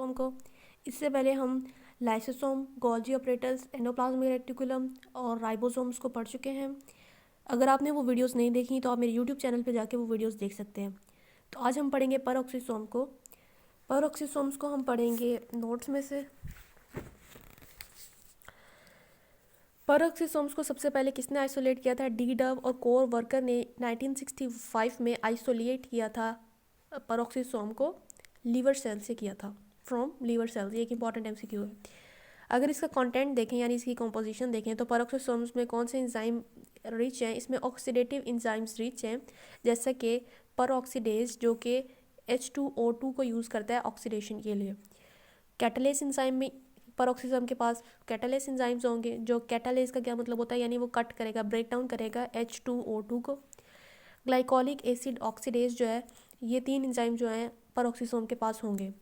Peroxisome को। इससे पहले हम lysosome, Golgi operators, endoplasmic reticulum और राइबोसोम्स को पढ़ चुके हैं। अगर आपने वो वीडियोस नहीं देखी तो आप मेरे यूट्यूब चैनल पे जाके वो वीडियोस देख सकते हैं। तो आज हम पढ़ेंगे परऑक्सीसोम को। परऑक्सीसोम्स को हम पढ़ेंगे नोट्स में से। परऑक्सीसोम्स को सबसे पहले किसने आइसोलेट किया था? डी डव और कोर वर्कर ने 1965 में आइसोलेट किया था परऑक्सीसोम को, लीवर सेल से किया था, फ्रॉम लीवर सेल्स। ये एक इंपॉर्टेंट एमसीक्यू है। अगर इसका कंटेंट देखें यानी इसकी कंपोजिशन देखें तो परऑक्सीसोम्स में कौन से एंजाइम रिच हैं? इसमें ऑक्सीडेटिव एंजाइम्स रिच हैं, जैसा कि परऑक्सीडेज जो कि H2O2 को यूज़ करता है ऑक्सीडेशन के लिए। कैटालेस एंजाइम में परऑक्सीसोम के पास कैटालेस एंजाइम्स होंगे। जो कैटालेस का क्या मतलब होता है? यानी वो कट करेगा, ब्रेक डाउन करेगा H2O2 को। ग्लाइकोलिक एसिड ऑक्सीडेज जो है, ये तीन एंजाइम जो हैं परऑक्सीसोम के पास होंगे।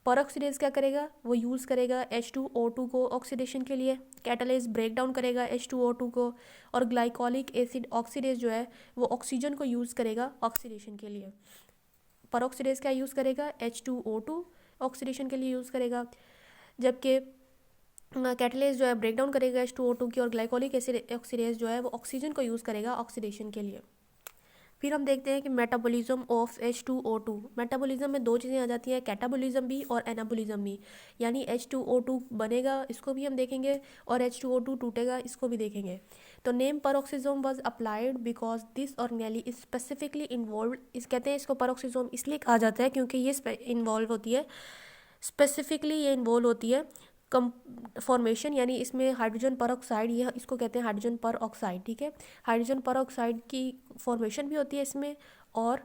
परऑक्सीडेज क्या करेगा? वो यूज़ करेगा H2O2 को ऑक्सीडेशन के लिए। कैटालेस ब्रेक डाउन करेगा H2O2 को। और ग्लाइकोलिक एसिड ऑक्सीडेज जो है वो ऑक्सीजन को यूज़ करेगा ऑक्सीडेशन के लिए। परऑक्सीडेज क्या यूज़ करेगा? H2O2 ऑक्सीडेशन के लिए यूज़ करेगा, जबकि कैटालेस जो है ब्रेक डाउन करेगा H2O2 की, और ग्लाइकोलिक एसिड ऑक्सीडेज जो है वो ऑक्सीजन को यूज़ करेगा ऑक्सीडेशन के लिए। फिर हम देखते हैं कि मेटाबॉलिज्म ऑफ H2O2। मेटाबॉलिज्म में दो चीज़ें आ जाती हैं, कैटाबॉलिज्म भी और एनाबॉलिज्म भी। यानी H2O2 बनेगा, इसको भी हम देखेंगे, और H2O2 टूटेगा, इसको भी देखेंगे। तो name peroxisome was applied because this organelle is specifically involve. इस कहते हैं इसको परऑक्सीसोम इसलिए कहा जाता है क्योंकि ये इन्वॉल्व होती है, स्पेसिफिकली ये इन्वॉल्व होती है कम फॉर्मेशन, यानी इसमें हाइड्रोजन परऑक्साइड, ये इसको कहते हैं हाइड्रोजन परऑक्साइड। ठीक है, हाइड्रोजन परऑक्साइड की फॉर्मेशन भी होती है इसमें, और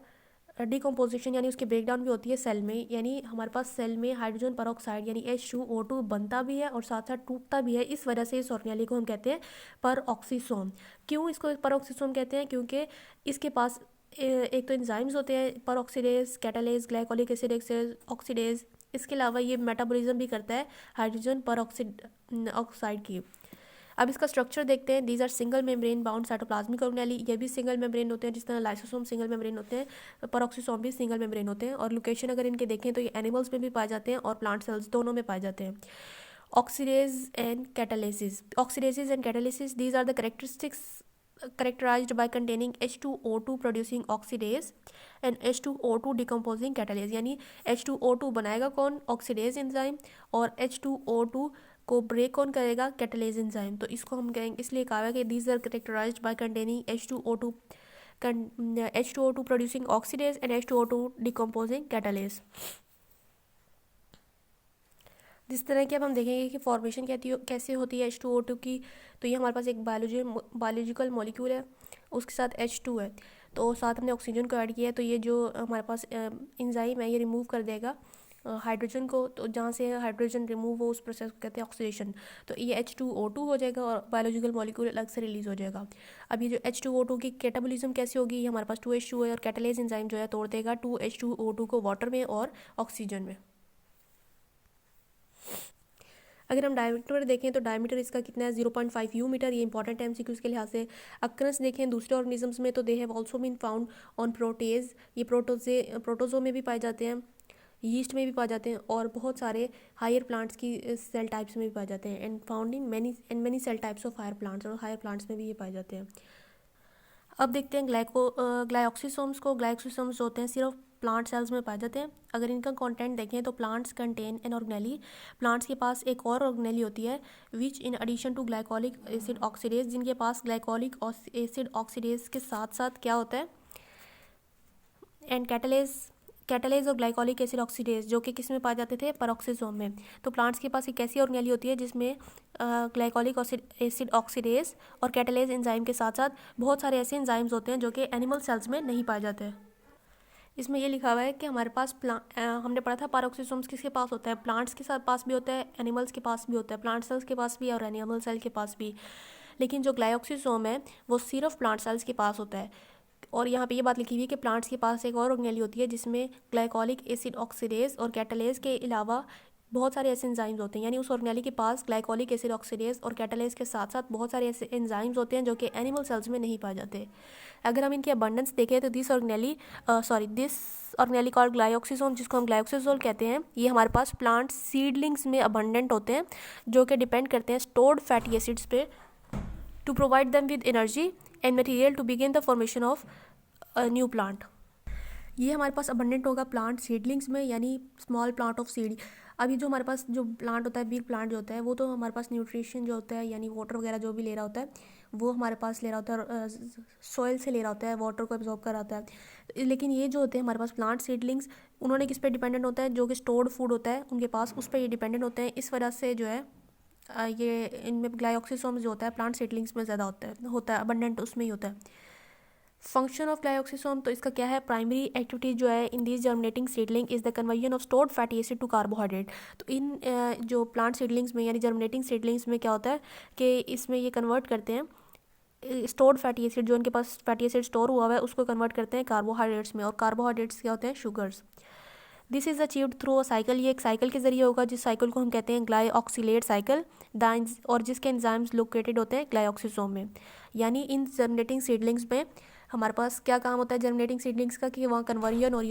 डिकम्पोजिशन यानी उसकी ब्रेकडाउन भी होती है सेल में। यानी हमारे पास सेल में हाइड्रोजन परऑक्साइड यानी H2O2 बनता भी है और साथ साथ टूटता भी है। इस वजह से इस ऑर्गेनेली को हम कहते हैं परऑक्सीसोम। क्यों इसको परऑक्सीसोम कहते हैं? क्योंकि इसके पास एक तो एंजाइम्स होते हैं, peroxidase, catalase, glycolic acid oxidase. इसके अलावा ये मेटाबॉलिज्म भी करता है हाइड्रोजन परऑक्साइड ऑक्साइड की। अब इसका स्ट्रक्चर देखते हैं। These are single membrane bound cytoplasmic organelles. ये भी सिंगल मेम्ब्रेन होते हैं, जिस तरह लाइसोसोम सिंगल मेम्ब्रेन होते हैं, परऑक्सीसोम भी सिंगल मेम्ब्रेन होते हैं। और लोकेशन अगर इनके देखें तो ये एनिमल्स में भी पाए जाते हैं और प्लांट सेल्स दोनों में पाए जाते हैं। Oxidase and catalysis. Oxidases and catalysis, these are the characteristics characterized by containing H2O2 producing oxidase and H2O2 decomposing catalase। यानी H2O2 बनाएगा कौन? ऑक्सीडेज एंजाइम, और H2O2 को ब्रेक कौन करेगा? Catalase enzyme. तो इसको हम कहेंगे, इसलिए कहा है कि these are characterized by containing H2O2 producing oxidase and H2O2 decomposing catalase। जिस तरह की अब हम देखेंगे कि फॉर्मेशन कैसे होती है H2O2 की। तो ये हमारे पास एक बायोलॉजिकल मॉलिक्यूल है, उसके साथ H2 है, तो साथ हमने ऑक्सीजन को ऐड किया है। तो ये जो हमारे पास एंजाइम है ये रिमूव कर देगा हाइड्रोजन को। तो जहाँ से हाइड्रोजन रिमूव हो उस प्रोसेस को कहते हैं ऑक्सीडेशन। तो ये H2O2 हो जाएगा और बायोलॉजिकल मॉलिक्यूल अलग से रिलीज हो जाएगा। अब ये जो H2O2 की कैटाबॉलिज्म कैसे होगी? ये हमारे पास 2H2 है और कैटालेज एंजाइम जो है तोड़ देगा 2H2O2 को वाटर में और ऑक्सीजन में। अगर हम डायमीटर देखें तो डायमीटर इसका कितना है? 0.5 यू मीटर। ये इंपॉर्टेंट है एमसीक्यूज़ के लिहाज से। अक्रंस देखें दूसरे ऑर्गेनिजम्स में तो they have also been found on protists. ये प्रोटोजो में भी पाए जाते हैं, यीस्ट में भी पाए जाते हैं, और बहुत सारे हायर प्लांट्स की सेल टाइप्स में भी पाए जाते हैं। And found in many cell types of higher plants, और हायर प्लांट्स में भी ये पाए जाते हैं। अब देखते हैं ग्लाइऑक्सीसोम्स को। ग्लाइऑक्सीसोम्स होते हैं सिर्फ प्लांट सेल्स में पाए जाते हैं। अगर इनका कंटेंट देखें तो plants contain an organelle. Plants के पास एक और ऑर्गेनेली होती है which in addition to glycolic acid oxidase, जिनके पास ग्लाइकोलिक एसिड ऑक्सीडेज के साथ साथ क्या होता है? एंड कैटालेज और ग्लाइकोलिक एसिड ऑक्सीडेज, जो कि किस में पाए जाते थे? परऑक्सीसोम में। तो प्लांट्स के पास एक ऐसी ऑर्गेनेली होती है जिसमें ग्लाइकोलिक एसिड ऑक्सीडेज और कैटालेज एंजाइम के साथ साथ बहुत सारे ऐसे एंजाइम्स होते हैं जो कि एनिमल सेल्स में नहीं पाए जाते। इसमें ये लिखा हुआ है कि हमारे पास हमने पढ़ा था परऑक्सीसोम्स किसके पास होता है? प्लांट्स के साथ पास भी होता है, एनिमल्स के पास भी होता है, प्लांट सेल्स के पास भी और एनिमल सेल के पास भी। लेकिन जो ग्लाइऑक्सीसोम है वो सिर्फ प्लांट सेल्स के पास होता है। और यहाँ पे ये बात लिखी हुई है कि प्लांट्स के पास एक और ऑर्गेनेली होती है जिसमें ग्लाइकोलिक एसिड ऑक्सीडेज और कैटालेज के अलावा बहुत सारे ऐसे एंजाइम्स होते हैं, यानी उस ऑर्गेनेली के पास ग्लाइकोलिक एसिड ऑक्सीडेज और कैटालेज के साथ साथ बहुत सारे ऐसे एंजाइम्स होते हैं जो कि एनिमल सेल्स में नहीं पाए जाते। अगर हम इनकी अबंडेंस देखें तो दिस ऑर्गेनेली कॉल्ड ग्लाइऑक्सिसोम, जिसको हम ग्लाइऑक्सिसोल कहते हैं, ये हमारे पास प्लांट सीडलिंग्स में अबंडेंट होते हैं, जो कि डिपेंड करते हैं स्टोर्ड फैटी एसिड्स पे to provide them with energy and material to begin the formation of new plant. ये हमारे पास अबंडेंट होगा प्लांट सीडलिंग्स में, यानी स्मॉल प्लांट ऑफ सीड। अभी जो हमारे पास जो प्लांट होता है, बिग प्लांट जो होता है, वो तो हमारे पास न्यूट्रिशन जो होता है, यानी वाटर वगैरह जो भी ले रहा होता है, वो हमारे पास ले रहा होता है, सॉइल से ले रहा होता है, वाटर को एब्जॉर्ब कर रहा होता है। लेकिन ये जो होते हैं हमारे पास प्लांट सीडलिंग्स, उन्होंने किस पे डिपेंडेंट होता है, जो कि स्टोर्ड फूड होता है उनके पास, उस पर ये डिपेंडेंट होते हैं। इस वजह से जो है ये इनमें ग्लाइऑक्सिसोम जो होता है प्लांट सीडलिंग्स में ज़्यादा होता है अबंडेंट, उसमें ही होता है। फंक्शन ऑफ ग्लाइऑक्सिसोम, तो इसका क्या है, प्राइमरी एक्टिविटी जो है in this germinating seedling is the conversion of stored fatty acid to carbohydrate. तो इन जो प्लांट सीडलिंग्स में यानी जर्मिनेटिंग सीडलिंग्स में क्या होता है कि इसमें ये कन्वर्ट करते हैं स्टोर्ड फैटी एसिड, जो उनके पास फैटी एसिड स्टोर हुआ हुआ है, उसको कन्वर्ट करते हैं कार्बोहाइड्रेट्स में, और कार्बोहाइड्रेट्स क्या होते हैं, sugars. This is achieved through a cycle, ये एक साइकिल के जरिए होगा, जिस साइकिल को हम कहते हैं ग्लाइऑक्सिलेट साइकिल, और जिसके एंजाइम्स लोकेटेड होते हैं ग्लाइऑक्सिसोम में। यानी इन जर्मिनेटिंग सीडलिंग्स में हमारे पास क्या काम होता है जर्मिनेटिंग सीडलिंग्स का, कि वहाँ कन्वर्जन हो रही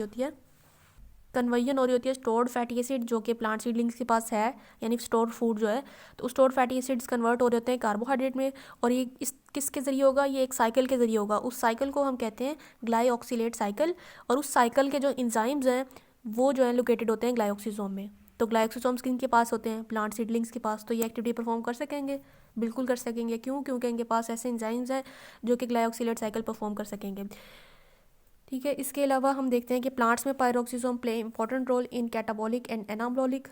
होती है स्टोर्ड फैटी एसिड जो कि प्लांट सीडलिंग्स के पास है, यानी स्टोर्ड फूड जो है, तो स्टोर्ड फैटी एसिड्स कन्वर्ट हो रहे होते हैं कार्बोहाइड्रेट में, और ये इस किसके ज़रिए होगा, ये एक साइकिल के ज़रिए होगा। उस साइकिल को हम कहते हैं ग्लाइऑक्सिलेट साइकिल, और उस साइकिल के जो इंजाइम्स हैं वो जो है लोकेटेड होते हैं ग्लाइऑक्सिसोम में। तो ग्लाइऑक्सिसोम्स किन के पास होते हैं, प्लांट सीडलिंग्स के पास। तो ये एक्टिविटी परफॉर्म कर सकेंगे, बिल्कुल कर सकेंगे। क्यों? क्योंकि इनके पास ऐसे इंजाइम्स हैं जो कि ग्लाइऑक्सिलेट साइकिल परफॉर्म कर सकेंगे। ठीक है, इसके अलावा हम देखते हैं कि प्लांट्स में peroxisome play important role in catabolic and anabolic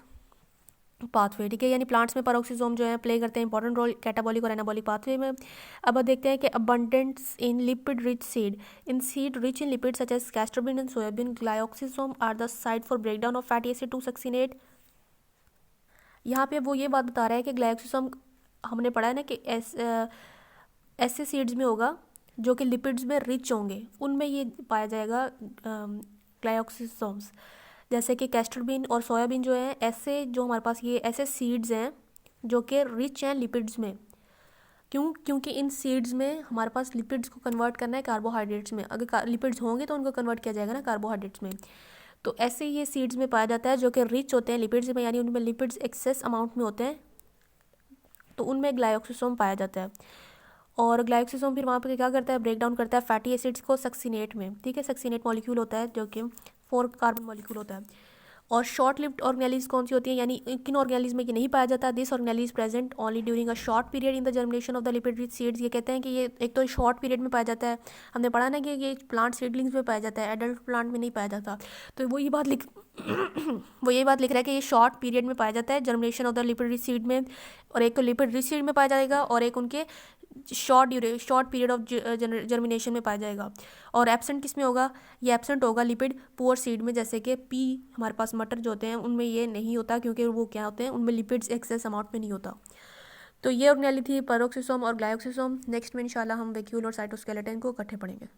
pathway. ठीक है, यानी प्लांट्स में पायरोक्सिसोम जो है प्ले करते हैं इंपॉर्टेंट रोल कैटाबॉलिक और एनाबॉलिक पाथवे में। अब देखते हैं कि abundance in lipid rich seed, in seed rich in lipid such as castor bean and soybean, glyoxysome are the site for breakdown of fatty acid to succinate. यहाँ पे वो ये बात बता रहा है कि ग्लाइऑक्सिसोम, हमने पढ़ा है ना कि ऐसे सीड्स में होगा जो कि लिपिड्स में रिच होंगे, उनमें ये पाया जाएगा ग्लाइऑक्सिसोम्स। जैसे कि कैस्टर बीन और सोयाबीन जो है, ऐसे जो हमारे पास ये ऐसे सीड्स हैं जो कि रिच हैं लिपिड्स में। क्यों? क्योंकि इन सीड्स में हमारे पास लिपिड्स को कन्वर्ट करना है कार्बोहाइड्रेट्स में। अगर लिपिड्स होंगे तो उनको कन्वर्ट किया जाएगा ना कार्बोहाइड्रेट्स में। तो ऐसे ये सीड्स में पाया जाता है जो कि रिच होते हैं लिपिड्स में, यानी उनमें लिपिड्स एक्सेस अमाउंट में होते हैं, तो उनमें ग्लाइऑक्सिसोम पाया जाता है। और ग्लाइऑक्सिसोम फिर वहाँ पे क्या करता है, ब्रेक डाउन करता है फैटी एसिड्स को सक्सिनेट में। ठीक है, सक्सिनेट मॉलिक्यूल होता है जो कि 4 कार्बन मॉलिक्यूल होता है। और शॉर्ट लिव्ड ऑर्गेनेलीज कौन सी होती है, यानी किन ऑर्गेनेलीज में ये नहीं पाया जाता। This organelles present only during a short period in the germination of the lipid rich seeds. ये कहते हैं कि ये एक तो शॉर्ट पीरियड में पाया जाता है, हमने पढ़ा ना कि ये प्लांट सीडलिंग्स में पाया जाता है, एडल्ट प्लांट में नहीं पाया जाता। तो वो ये बात लिख रहा है कि ये शॉर्ट पीरियड में पाया जाता है germination of the lipid rich seed में, और एक तो लिपिड रिच सीड में पाया जाएगा, और एक उनके शॉर्ट पीरियड ऑफ जर्मिनेशन में पाया जाएगा। और एब्सेंट किस में होगा, ये एब्सेंट होगा लिपिड पुअर सीड में, जैसे कि पी हमारे पास मटर जो होते हैं उनमें ये नहीं होता, क्योंकि वो क्या होते हैं, उनमें लिपिड्स एक्सेस अमाउंट में नहीं होता। तो ये ऑर्गेनेली थी पैरोक्सिसोम और ग्लाइऑक्सिसोम। नेक्स्ट में इंशाल्लाह हम वैक्यूल और साइटोस्केलेटन को इकट्ठे पढ़ेंगे।